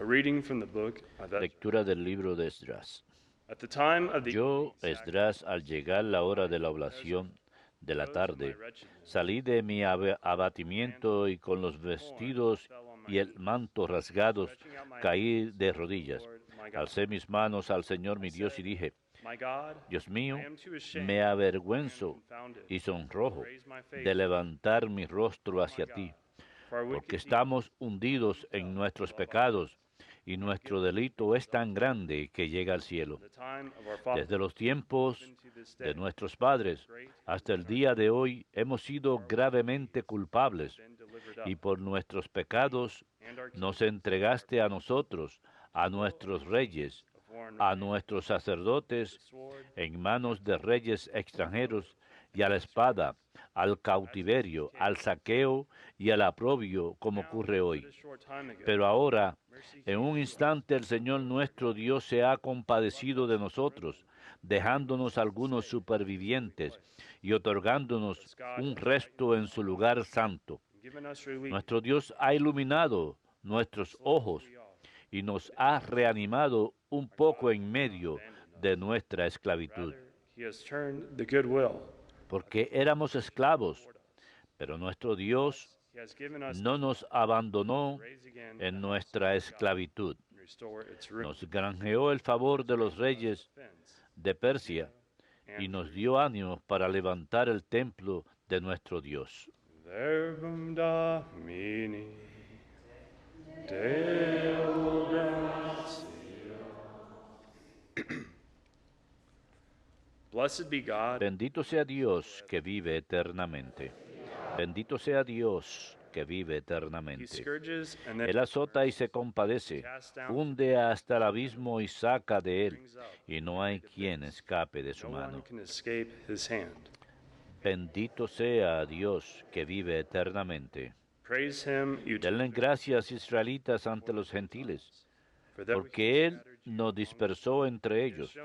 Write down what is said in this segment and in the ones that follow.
A reading from the book of Ezra. Lectura del libro de Esdras. At the time of the Yo, evening Esdras, al llegar la hora de la oblación de la tarde, salí de mi abatimiento y con los vestidos y el manto rasgados caí de rodillas. Alcé mis manos al Señor mi Dios y dije, My God, Dios mío, I am too ashamed me and avergüenzo confounded y sonrojo to raise my face de levantar mi rostro my hacia God, ti, for our porque wicked deeds estamos hundidos en nuestros pecados y nuestro delito es tan grande que llega al cielo. from the time of our fathers Desde los tiempos even to this de day. nuestros padres Great hasta is el our día de hoy hemos sido gravemente culpables been delivered y up, por nuestros pecados and our nos kings entregaste a nosotros, a nuestros reyes, of foreign a lands, nuestros the sacerdotes sword, en manos de reyes extranjeros y a la espada, al cautiverio, al saqueo y al aprobio, como now, ocurre hoy. but a short time ago, Pero ahora, mercy en came un to us, instante, el Señor nuestro Dios se ha compadecido de nosotros, dejándonos algunos supervivientes y otorgándonos un resto en su lugar santo. and given us relief Nuestro Dios ha iluminado nuestros ojos y nos ha reanimado un poco en medio de nuestra esclavitud, rather he has turned the good will porque éramos esclavos, toward us. pero nuestro Dios He has given us no nos abandonó raise again the en house nuestra of God esclavitud. and restore its ruin. Nos granjeó el favor de los reyes Defense de Persia y and nos dio ánimos para levantar el templo de nuestro Dios. Verbum Domini Deo gratias. Blessed be God, Bendito sea Dios que vive eternamente. Bendito sea Dios que vive he eternamente. scourges and then Él azota y se compadece, hunde hasta el abismo y saca de él, brings up, y no hay quien escape de su no one mano. can escape his hand. Bendito sea Dios que vive eternamente. Praise him, you Denle gracias, israelitas, ante los gentiles, for that porque Él nos dispersó entre ellos.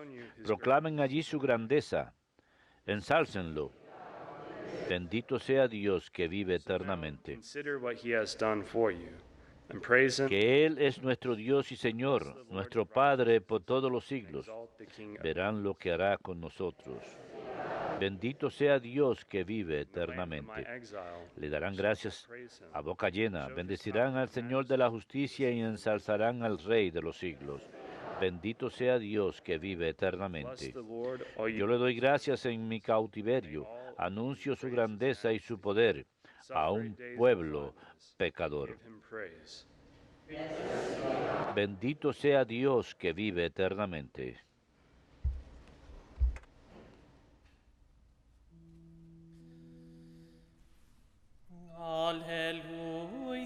Proclamen allí su grandeza, ensálcenlo. Bendito sea Dios que vive eternamente. consider what he has done for you, and praise him, Que Él es nuestro Dios y Señor, nuestro Padre por todos los siglos. exalt the King of Verán lo que hará con nosotros. Bendito sea Dios que vive the land of my eternamente. exile. Le darán gracias Praise him. a boca llena, bendecirán al Señor de la justicia y ensalzarán al Rey de los siglos. Bendito sea Dios que vive Bless eternamente. the Lord, all Yo you le doy gracias en mi cautiverio, anuncio su grandeza y su poder a un pueblo pecador. give him praise. Bendito sea Dios que vive eternamente.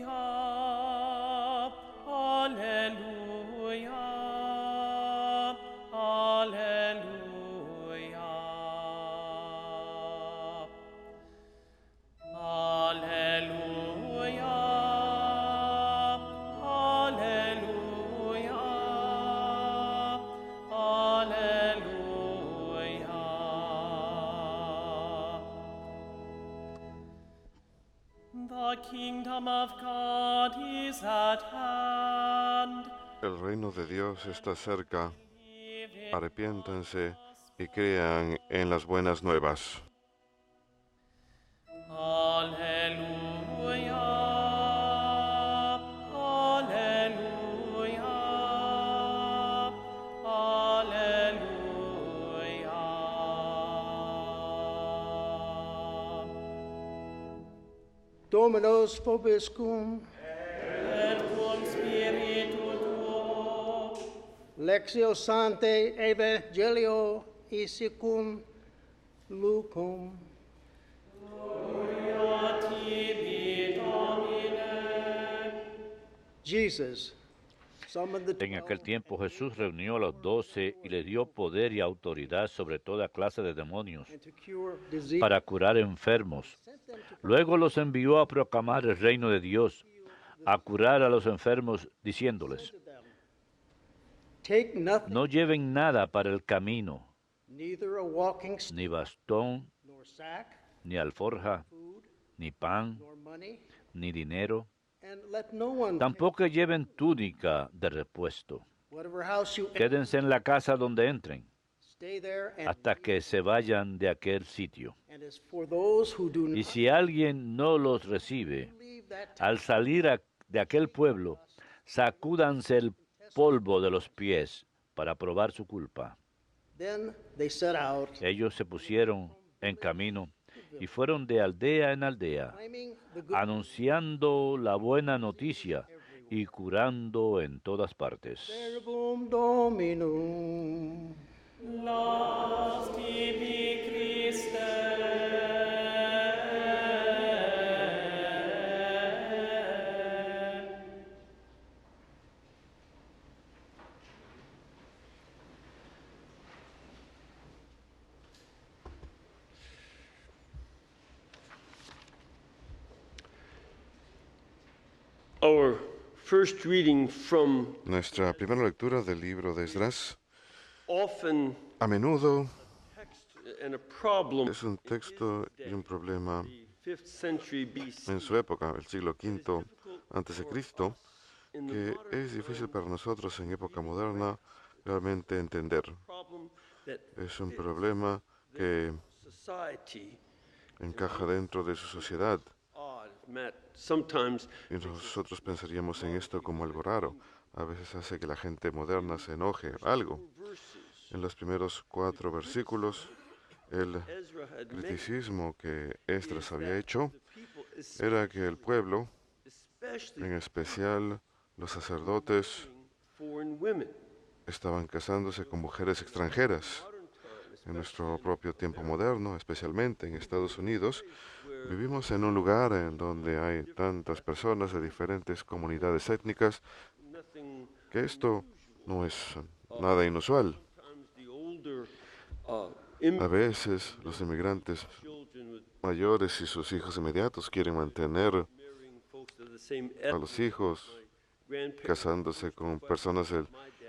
Alleluia, alleluia, alleluia. Alleluia, alleluia, alleluia. The kingdom of God is at hand. El reino de Dios está cerca. Believe in Arrepiéntanse y crean en las buenas nuevas. Alleluia, alleluia, alleluia. Dominus vobiscum, Et cum spiritu tuo, Lectio Sanctae Evangelio Isicum Lucum. gloria tibi, Domine. Jesus summoned the En aquel 12 tiempo Jesús reunió a los 12 y les dio poder y autoridad sobre toda clase de demonios and to cure disease. para curar enfermos. Luego los envió a proclamar el reino de Dios, a curar a los enfermos, diciéndoles, Take nothing, no lleven nada para el camino, neither a walking stick, ni bastón, nor sack, ni alforja, food, ni pan, nor money, ni dinero, And let no one, Tampoco lleven túnica de repuesto. whatever house you enter, Quédense en la casa donde entren, stay there. And, hasta que se vayan de aquel sitio. and as for those who do Y not si alguien no los recibe, leave that al salir de aquel pueblo, sacúdanse el polvo de los pies para probar su culpa. then they set out, Ellos se pusieron en camino y fueron de aldea en aldea, claiming the good anunciando la buena noticia y curando en todas partes. Verbum Dominum. Laus tibi Christe. Our first reading from Nuestra primera lectura del libro de Esdras often a menudo text and a problem es un texto y un problema the 5th century BC. en su época, el siglo V antes de Cristo, In the que modern es difícil para nosotros en época moderna realmente entender. problem that Es un problema que society encaja dentro de su sociedad odd, Matt, sometimes y nosotros pensaríamos en esto como algo raro. A veces hace que la gente moderna se enoje algo. verses En los primeros 4 versículos, el Ezra had mentioned criticismo que Esdras había hecho the people, era que el pueblo, especially en especial los sacerdotes, foreign women. estaban casándose con mujeres extranjeras. En nuestro propio tiempo moderno, especialmente en Estados Unidos, vivimos en un lugar en donde hay tantas personas de diferentes comunidades étnicas Nothing que esto no es nada inusual. sometimes the older A veces los inmigrantes children with mayores y sus hijos inmediatos quieren mantener marrying folks of the same a los hijos grandparents, casándose con personas del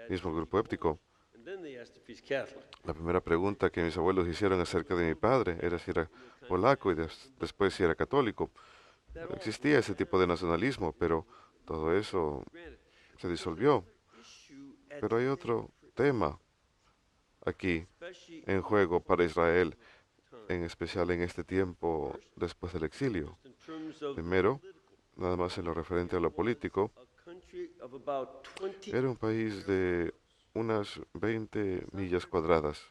mismo grupo étnico. and then they asked if he's Catholic. La primera pregunta que mis abuelos hicieron acerca de mi padre era si era polaco y después si era católico. Existía ese tipo de nacionalismo, pero todo eso Granted, se disolvió. issue at Pero hay otro tema aquí especially en juego para Israel, en especial en este tiempo después del exilio. in terms of Primero, nada más en lo referente a lo político, a country of about 20 era un país de unas 20 millas cuadradas.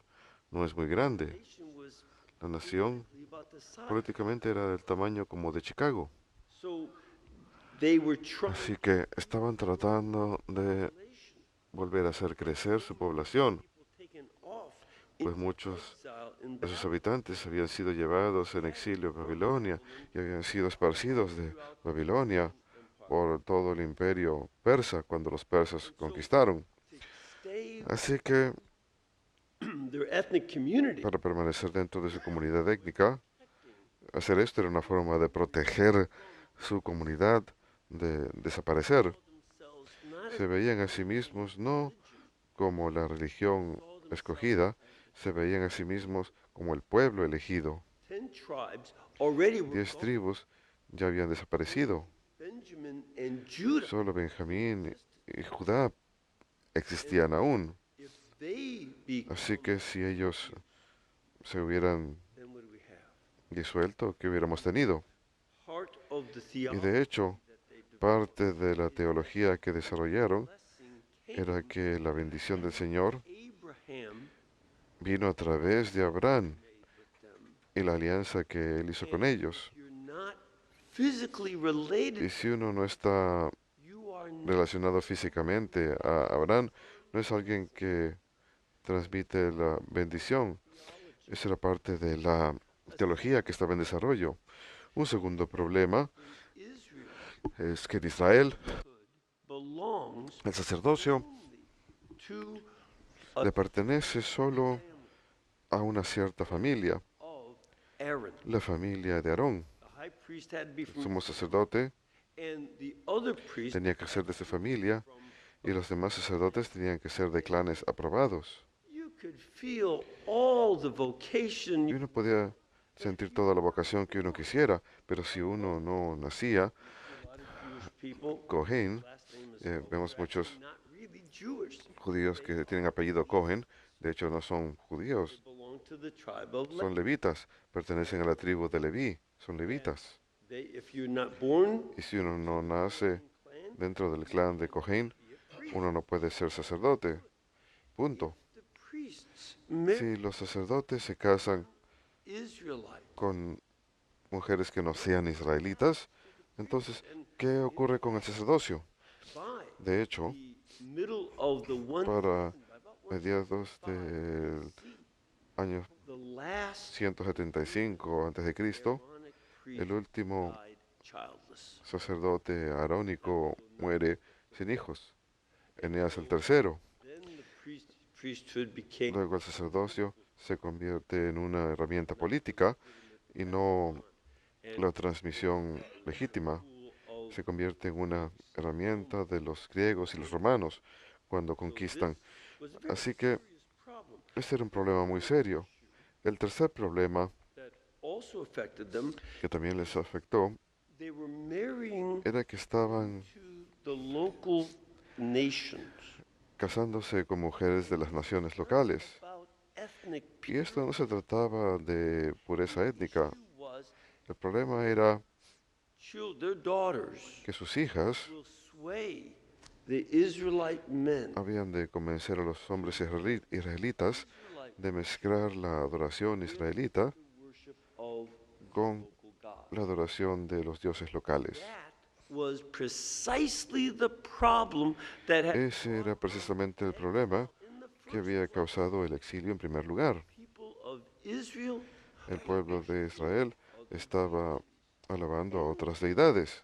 No es muy grande. nation was La nación about the size. políticamente era del tamaño como de Chicago. So they were trying Así que estaban tratando de volver a hacer crecer su población, people taken off pues into muchos exile in de sus Babylon. habitantes habían sido llevados en exilio a Babilonia y habían sido esparcidos de Babilonia por todo el imperio persa cuando los persas conquistaron. Stay Así que their ethnic community. para permanecer dentro de su comunidad étnica, hacer esto era una forma de proteger su comunidad de desaparecer. Themselves not Se veían a sí mismos no como la religión escogida, se veían a sí mismos como el pueblo elegido. 10 tribes already were 10 gone. tribus ya habían desaparecido. Benjamin and Judah. Solo Benjamín y Judá existían aún. If they be Así que si ellos se hubieran then what do we have? disuelto, ¿qué hubiéramos tenido? Part of the Y theology de hecho, that they developed, parte de la teología que desarrollaron blessing came era que la bendición del Señor Abraham vino a través de Abraham made with them. y la alianza que él hizo con ellos. If you're not physically related, Y si uno no está you are not relacionado físicamente a Abraham, no es alguien que transmite la bendición. Esa era parte de la teología que estaba en desarrollo. Un segundo problema Israel es que en Israel belongs el sacerdocio to le pertenece solo a una cierta familia, of Aaron. la familia de Aarón. The high priest had to be El from sumo sacerdote and the other priest tenía que ser de esa familia y los demás sacerdotes tenían que ser de clanes aprobados. you could feel all the vocation Y uno podía sentir toda la vocación que uno quisiera, pero si uno no nacía Cohen, vemos muchos judíos que tienen apellido Cohen, de hecho no son judíos, son levitas, pertenecen a la tribu de Leví, son levitas. Y si uno no nace dentro del clan de Cohen, uno no puede ser sacerdote. Punto. Si los sacerdotes se casan con mujeres que no sean israelitas, entonces, ¿qué ocurre con el sacerdocio? De hecho, para mediados del año 175 a.C., el último sacerdote arónico muere sin hijos, Eneas el tercero. Luego el sacerdocio se convierte en una herramienta política y no la transmisión legítima. Se convierte en una herramienta de los griegos y los romanos cuando conquistan. Así que este era un problema muy serio. El tercer problema que también les afectó era que estaban casándose con mujeres de las naciones locales. Y esto no se trataba de pureza étnica. El problema era que sus hijas habían de convencer a los hombres israelitas de mezclar la adoración israelita con la adoración de los dioses locales. Ese era precisamente el problema que había causado el exilio en primer lugar. El pueblo de Israel estaba alabando a otras deidades.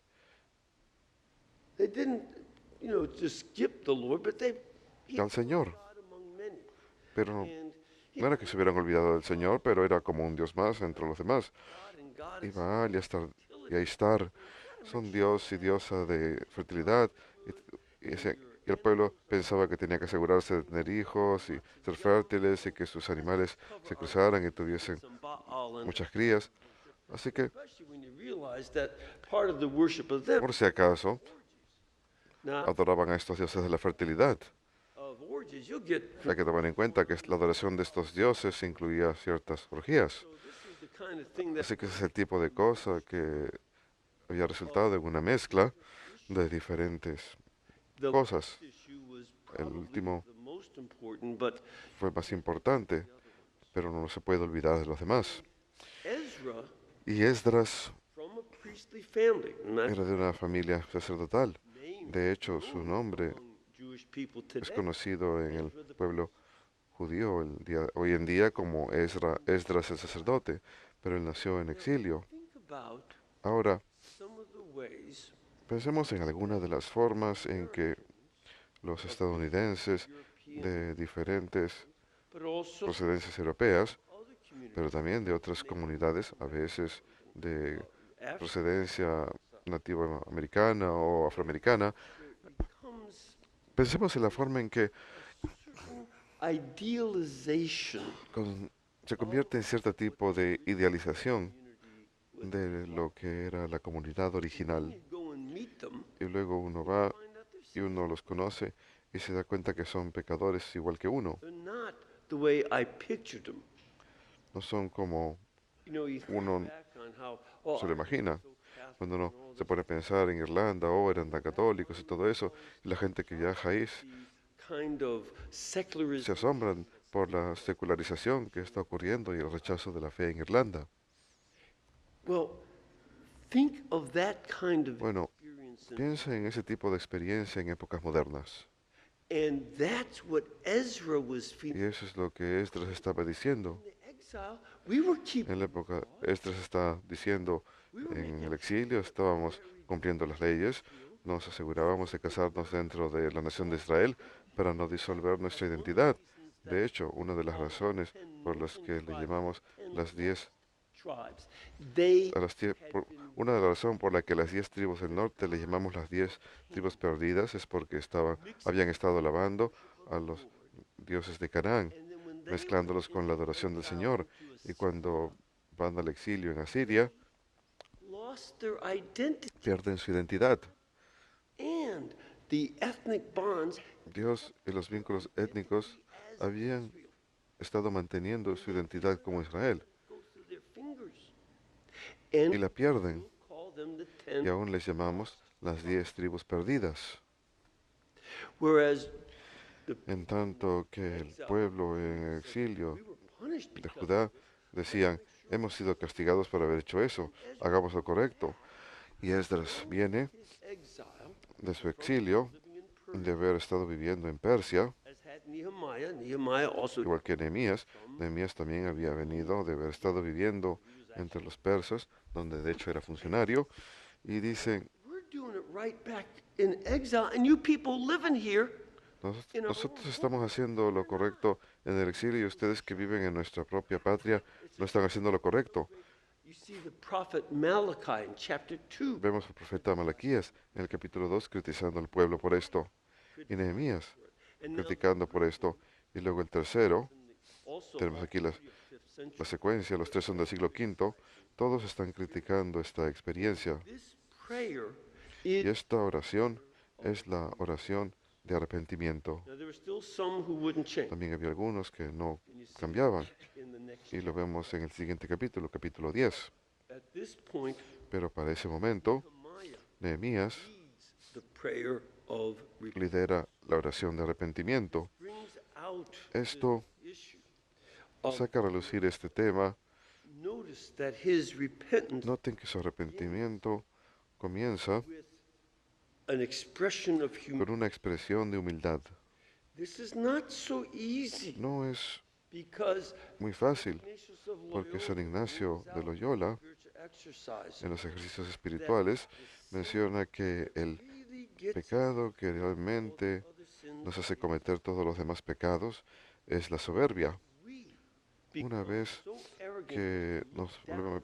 Al Señor. Pero no era que se hubieran olvidado del Señor, pero era como un Dios más entre los demás. Y Baal y Aistar son Dios y diosa de fertilidad. Y el pueblo pensaba que tenía que asegurarse de tener hijos y ser fértiles y que sus animales se cruzaran y tuviesen muchas crías. Así que, por si acaso, adoraban a estos dioses de la fertilidad. Hay que tomar en cuenta que la adoración de estos dioses incluía ciertas orgías. Así que ese es el tipo de cosa que había resultado en una mezcla de diferentes cosas. El último fue más importante, pero no se puede olvidar de los demás. Y Esdras era de una familia sacerdotal. De hecho, su nombre es conocido en el pueblo judío hoy en día como Esdras el sacerdote, pero él nació en exilio. Ahora, pensemos en algunas de las formas en que los estadounidenses de diferentes procedencias europeas, pero también de otras comunidades, a veces de procedencia nativa americana o afroamericana, pensemos en la forma en que se convierte en cierto tipo de idealización de lo que era la comunidad original. Y luego uno va y uno los conoce y se da cuenta que son pecadores igual que uno. No son como uno se lo imagina. Cuando uno se pone a pensar en Irlanda, eran tan católicos y todo eso, y la gente que viaja ahí se asombran por la secularización que está ocurriendo y el rechazo de la fe en Irlanda. Bueno, piensa en ese tipo de experiencia en épocas modernas. Y eso es lo que Esdras estaba diciendo. En la época, Esdras está diciendo, en el exilio estábamos cumpliendo las leyes, nos asegurábamos de casarnos dentro de la nación de Israel para no disolver nuestra identidad. De hecho, una de las razones por las que le llamamos una de las razones por la que las 10 tribus del norte le llamamos las 10 tribus perdidas es porque habían estado alabando a los dioses de Canaán, mezclándolos con la adoración del Señor. Y cuando van al exilio en Asiria, pierden su identidad. the ethnic bonds Dios y los vínculos étnicos habían estado manteniendo su identidad como Israel go through their fingers. y And la pierden, we'll call them the y 10, aún les llamamos las 10 tribus perdidas. whereas En tanto que el pueblo en exilio we were punished de because Judá decían, hemos sido castigados por haber hecho eso, hagamos lo correcto. Y Esdras viene his exile de su exilio, living in Persia, de haber estado viviendo en Persia, as had Nehemiah. Nehemiah also igual que Nehemías. Nehemías también había venido de haber estado viviendo entre los persas, donde de hecho era funcionario, y dicen, we're doing it right back in exile, and you people living here. Nosotros estamos haciendo lo correcto en el exilio y ustedes que viven en nuestra propia patria no están haciendo lo correcto. You see the prophet Malachi in chapter 2. Vemos al profeta Malaquías en el capítulo 2 criticando al pueblo por esto, y Nehemías And now criticando por esto. Y luego el tercero, also tenemos aquí la 5th century. secuencia, los tres son del siglo V, todos están criticando esta experiencia. This prayer Y is, esta oración es la oración de arrepentimiento. now there were still some who wouldn't change. También había algunos que no And you see cambiaban, in the next, y lo vemos en el siguiente capítulo, capítulo 10. at this point, Pero para ese momento, Nehemiah Nehemías leads the prayer of repentance. lidera la oración de arrepentimiento. Brings out Esto the issue of, saca a relucir este tema. notice that his repentance Noten que su arrepentimiento comienza with an expression of con humility. una expresión de humildad. This is not so easy No es because muy fácil, Ignatius of porque Loyola San Ignacio brings de out Loyola, spiritual exercise en los ejercicios espirituales, menciona que el really gets pecado que realmente other sins. nos hace cometer todos los demás pecados es la soberbia. We Una become vez so arrogant que that we nos look down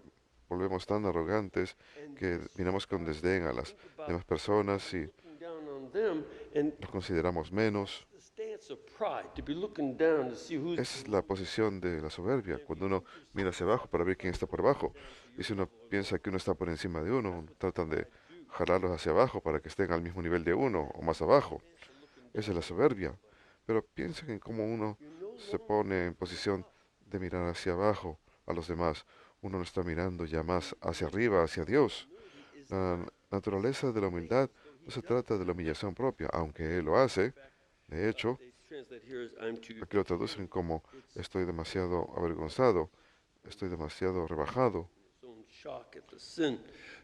volvemos tan arrogantes and que miramos con desdén a las think about demás personas y looking down on them, and los consideramos menos. the stance of pride to be looking down to see who's Esa es la posición de la soberbia, cuando uno mira hacia abajo para ver quién está por abajo. Y si uno piensa que uno está por encima de uno, tratan de jalarlos hacia abajo para que estén al mismo nivel de uno o más abajo. Esa es la soberbia. Pero piensen en cómo uno se pone en posición de mirar hacia abajo a los demás. Uno no está mirando ya más hacia arriba, hacia Dios. La naturaleza de la humildad no se trata de la humillación propia, aunque Él lo hace. De hecho, they translate here as I'm too aquí lo traducen como estoy demasiado avergonzado, estoy demasiado rebajado own shock at the sin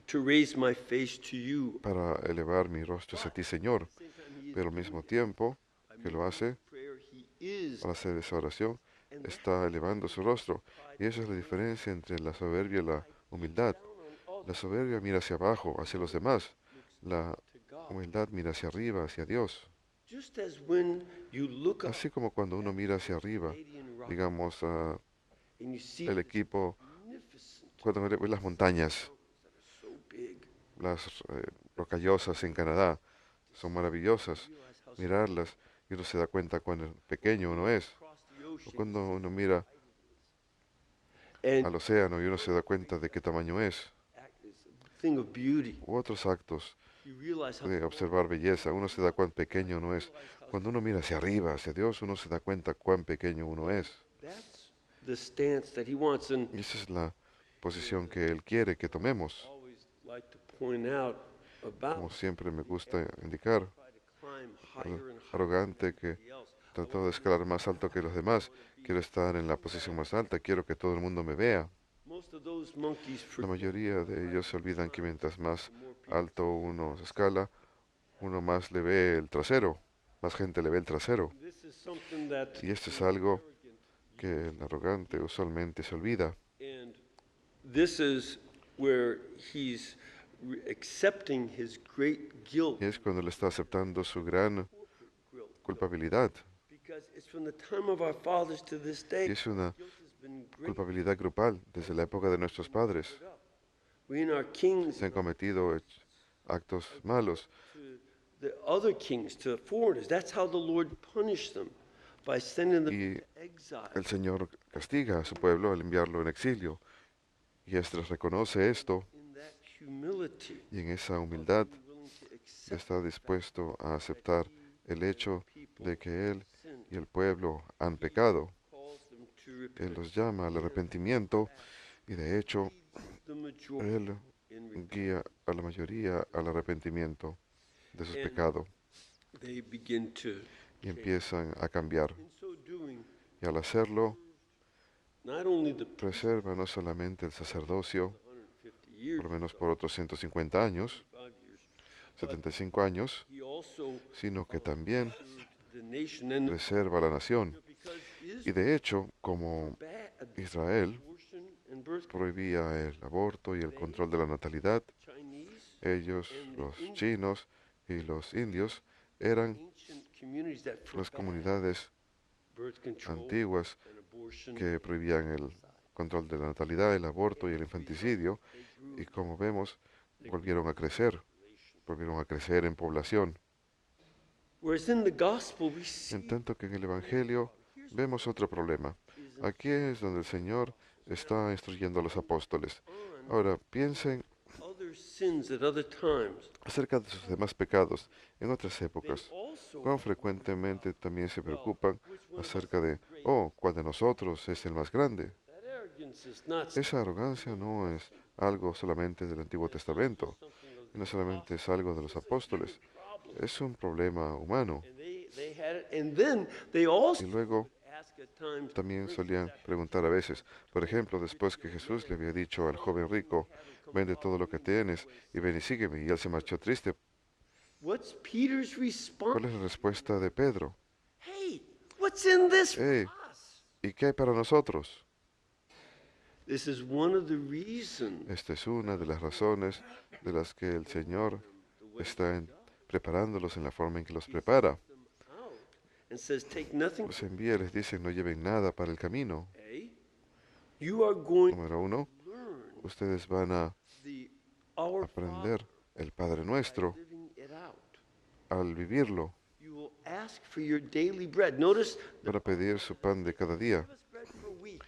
to raise my face to you. para elevar mi rostro hacia ti, Señor. At the same time, he is Pero al mismo tiempo que lo hace, prayer, he is al hacer esa oración, está elevando su rostro. Y esa es la diferencia entre la soberbia y la humildad. La soberbia mira hacia abajo, hacia los demás. La to God. humildad mira hacia arriba, hacia Dios. Just as when you look up Así como cuando uno mira hacia arriba, Canadian rock digamos, and you see el equipo, magnificent, cuando ve las montañas, so big. las rocallosas en Canadá, son maravillosas. Realize how Mirarlas y uno se da cuenta cuán pequeño uno es. across the O ocean cuando uno mira and al océano y uno se da cuenta de qué tamaño es. is a thing of beauty. U otros actos You realize how de observar belleza, uno se da cuán pequeño uno es. Cuando uno mira hacia arriba, hacia Dios, uno se da cuenta cuán pequeño uno es. that's the stance that he wants. And Y esa es la posición que Él quiere que tomemos. always like to point out Como about siempre me gusta indicar, try to climb higher and higher arrogante que than else. trato de escalar más alto que los demás. Quiero estar en la posición más alta, quiero que todo el mundo me vea. Most of those monkeys La forget mayoría de ellos se olvidan que mientras más alto uno se escala, uno más le ve el trasero, más gente le ve el trasero. this is something that Y esto es algo que el arrogante usualmente se olvida. and this is where he's accepting his great guilt Y es cuando le está aceptando su gran guilt, culpabilidad. because it's from the time of our fathers to this Y day es una guilt has been great. culpabilidad grupal desde la época de nuestros padres. We and our kings Se han cometido actos malos to the other kings, to foreigners. That's how the Lord punished them by sending them y to exile. el Señor castiga a su pueblo al enviarlo en exilio. Y Esdras reconoce esto In that humility, y en esa humildad willing to está dispuesto a aceptar el hecho de que él y el pueblo han pecado. Él los llama al arrepentimiento y de hecho él guía a la mayoría al arrepentimiento de sus pecados They begin to, y empiezan a cambiar. in so doing, Y al hacerlo, not only the preserva no solamente el sacerdocio, 150 years, por lo menos por otros 150 años, 5 years, 75 años, he also sino que también the nation and preserva la nación. because Y de hecho, como bad Israel abortion and birth prohibía el aborto y el control de la natalidad, Chinese ellos, los chinos y los indios, eran ancient communities that las forbade comunidades birth control antiguas and abortion. que prohibían el control de la natalidad, el aborto y el infanticidio, y como vemos, volvieron a crecer en población. Whereas in the gospel we see En tanto que en el Evangelio vemos otro problema. Aquí es donde el Señor está instruyendo a los apóstoles. Ahora, piensen other sins at other times. acerca de sus demás pecados en otras épocas. Also, Cuán frecuentemente también se preocupan acerca de, oh, ¿cuál de nosotros es el más grande? that arrogance is not Esa arrogancia no es algo solamente del Antiguo Testamento, y no solamente es algo de los apóstoles, es un problema humano. and they had it, and then they also Y luego ask at times, también solían preguntar a veces, por ejemplo, después que Jesús le había dicho al joven rico, vende todo lo que tienes y ven y sígueme, y él se marchó triste. what's Peter's ¿Cuál response? es la respuesta de Pedro? Hey, what's in this for Hey. us? ¿Y qué hay para nosotros? This is one of the reasons Esta es una de las razones de las que el Señor está preparándolos en la forma en que los prepara. out and says, take nothing. Los envía y les dice, no lleven nada para el camino. A, you are going Número uno, to learn ustedes van a the Our Father aprender el Padre Nuestro living it out. al vivirlo. You will ask for your daily bread. Notice the Van a pedir su pan de cada día. give us bread for a week.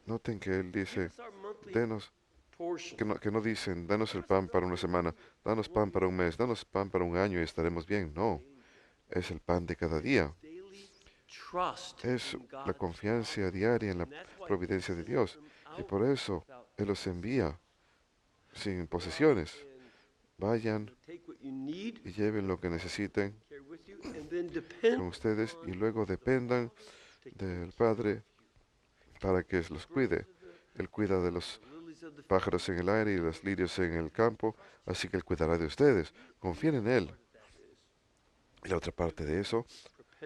Noten que Él Give dice, us our monthly denos, portion. que no dicen, danos el pan para una semana, danos pan para un mes, danos pan para un año y estaremos bien. No, es el pan de cada día. Daily trust Es in la God. confianza diaria en la providencia de Dios. Y por eso Él los envía sin posesiones. Vayan Take what you need, y lleven lo que necesiten carry with you, and then con depend ustedes y luego dependan del Padre para que los cuide. Él cuida de los on the lilies of the pájaros en el aire y los lirios en el campo, así que Él cuidará de ustedes. Confíen en Él. Y la otra parte de eso,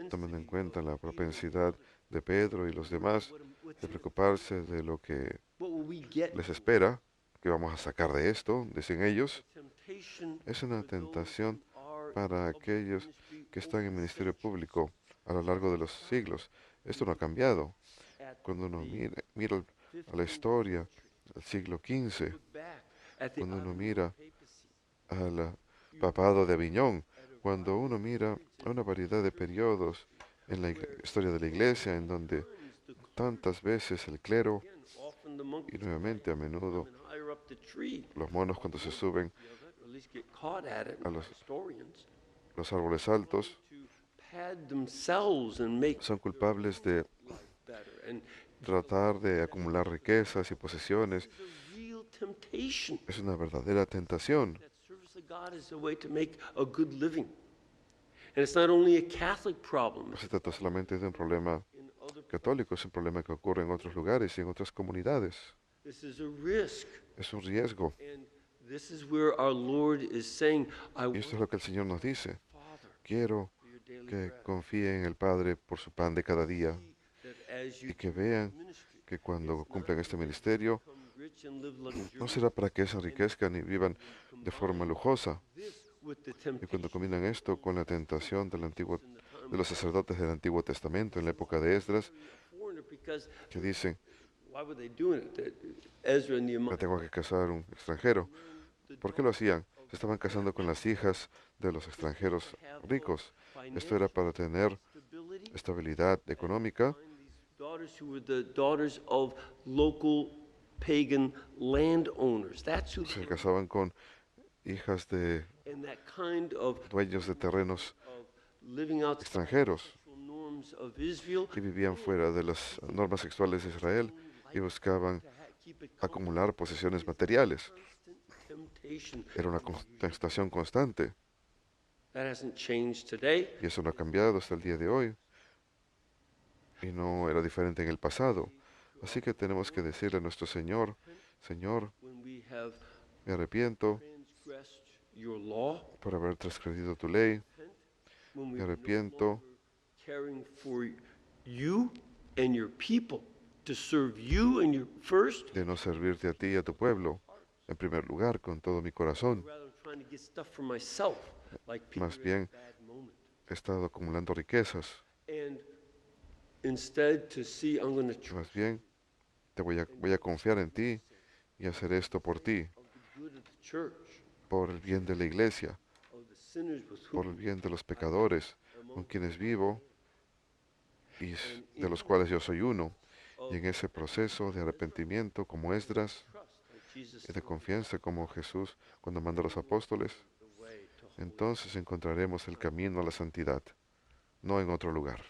tomando en cuenta la propensidad de Pedro y los demás de preocuparse de lo que what will we get? les espera, que vamos a sacar de esto, dicen ellos, Temptation es una for those tentación who are para in public aquellos ministry que están en over ministerio centuries. público a lo largo de los siglos. Esto no ha cambiado. At Cuando uno the mira a la 15th historia del siglo XV, look back at the cuando uno Ottoman mira papacy, al papado de Aviñón, cuando uno mira a una variedad de periodos en la historia de la iglesia en donde tantas veces el clero again, often the monks y nuevamente a menudo climb higher up the tree, los monos cuando se suben or at least get caught at it a by los- historians, los árboles altos, to pad themselves and make son culpables de life better. And tratar de acumular riquezas y posesiones. it's a real temptation. Es una verdadera tentación. That service of God is a way to make a good living. And it's not only a Catholic problem. No se trata solamente de un problema In other, católico, es un problema que ocurre en otros lugares y en otras comunidades. this is a risk. Es un riesgo. And this is where our Lord is saying, I Y want esto es lo que el Señor nos dice. Father Quiero for your daily que bread. confíen en el Padre por su pan de cada día That as you y que vean ministry, que cuando cumplan este ministerio become rich and live no luxuriously. será para que se enriquezcan y vivan de forma lujosa. This with the Y cuando temptation combinan esto con la tentación del antiguo, in the time de los sacerdotes del Antiguo Testamento en la época de Esdras, of a foreigner, because que dicen, why were they doing it? Ezra and me Nehemiah. tengo que casar un extranjero. ¿Por qué lo hacían? Se estaban casando con las hijas de los extranjeros ricos. Esto era para tener Stability. estabilidad económica. Find these daughters who were the daughters of local pagan landowners. That's who Se they casaban con hijas de and that kind of dueños de terrenos living outside extranjeros sexual norms of Israel, que vivían fuera de las normas sexuales de Israel y buscaban keep it acumular posesiones materiales. temptation. Era una tentación constante That hasn't changed today. y eso no ha cambiado hasta el día de hoy y no era diferente en el pasado. Así que tenemos que decirle a nuestro Señor, Señor, When we have me arrepiento transgressed your law, por haber transgredido tu ley, when me we arrepiento caring for you and your people, to serve you and your first, de no servirte a ti y a tu pueblo, en primer lugar, con todo mi corazón. rather than trying to get stuff for myself, like Peter Más in bien, a bad moment. he estado acumulando riquezas. And instead to see, I'm going to Más bien, voy a confiar en ti y hacer esto por ti, the good of the church, por el bien de la iglesia, of the sinners with por whom el bien de los pecadores con quienes vivo y de los cuales yo soy uno. Y en ese proceso de arrepentimiento como Esdras Jesus y de confianza como Jesús cuando manda a los apóstoles, entonces encontraremos el camino a la santidad, no en otro lugar.